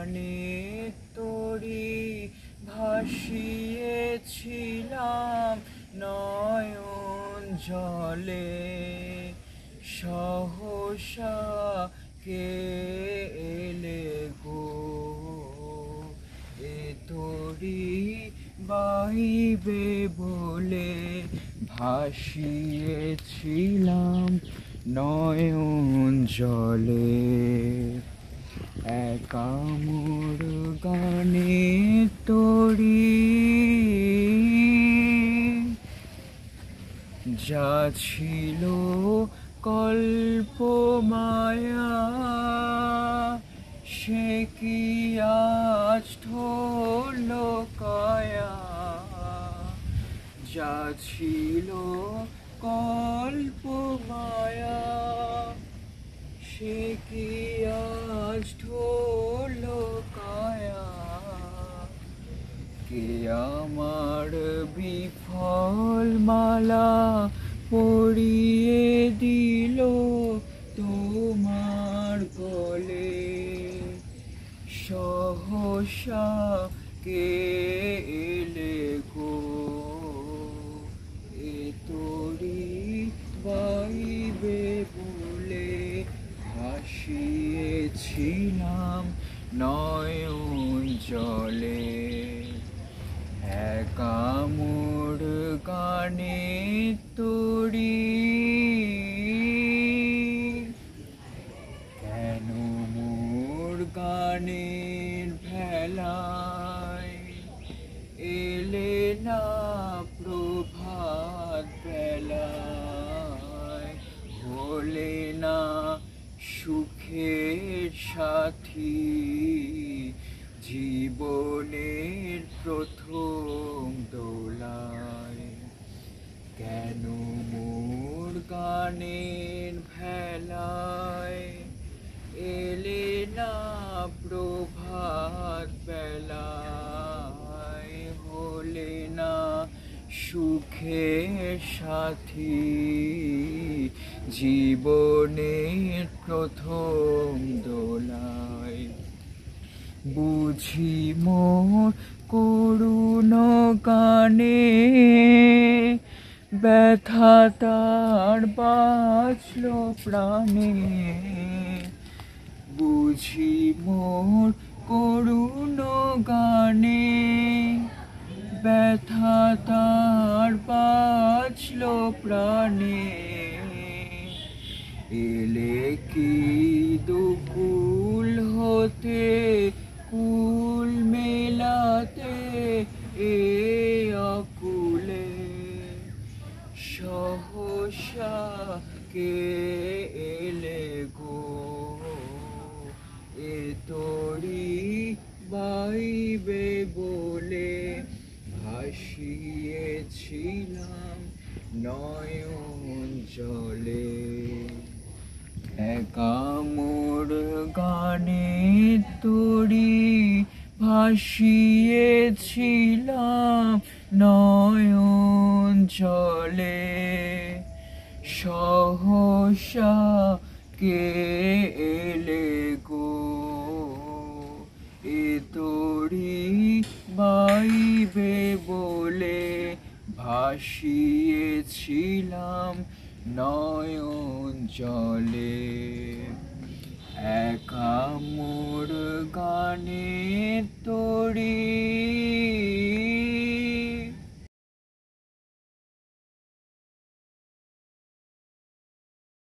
গানে তোরি ভাসিয়েছিলাম নয়ন জলে। সহসা কে এলে গো, এ তোরি বাইবে বলে ভাসিয়েছিলাম নয়ন জলে। একা মোর গানে তোরি যা ছিল কল্প মায়া, সে কি আজ হলো কায়া। যা ছিল কল্প মায়া, সে কি আজ হলো কায়া। কে আমার বিফল মালা পরিয়ে দিল তোমার গলে। সহসা কে এলে গো, এ তোরি বাইবে বলে ভাসিয়েছিলাম নয়ন জলে। একা মোর গানে তোরি কেন মোর গানের ভেলায় এলে না প্রভাত বেলায়। হলে না সুখের সাথী জীবনের প্রথম দোলায়। কেন মোর গানের ভেলায় এলে না প্রভাত বেলায়। হলে না সুখের সাথী জীবনের প্রথম দোলায়। বুঝি মোর করুণ গানে ব্যথা তার বাঁচল প্রাণে। বুঝি মোর করুণ গানে ব্যথা তার বাঁচল প্রাণে। এলে কি দুকুল হতে কুল মেলাতে এ অকুলে। সহসা কে এলে গো, এ তোরি বাইবে বলে ভাসিয়েছিলাম নয়ন জলে। একা মোর গানে তোরি ভাসিয়েছিলাম নয়ন জলে। সহসা কে এলে গো, এ তোরি বাইবে বলে ভাসিয়েছিলাম নয়ন জলে। একা মোর গানে তোরি।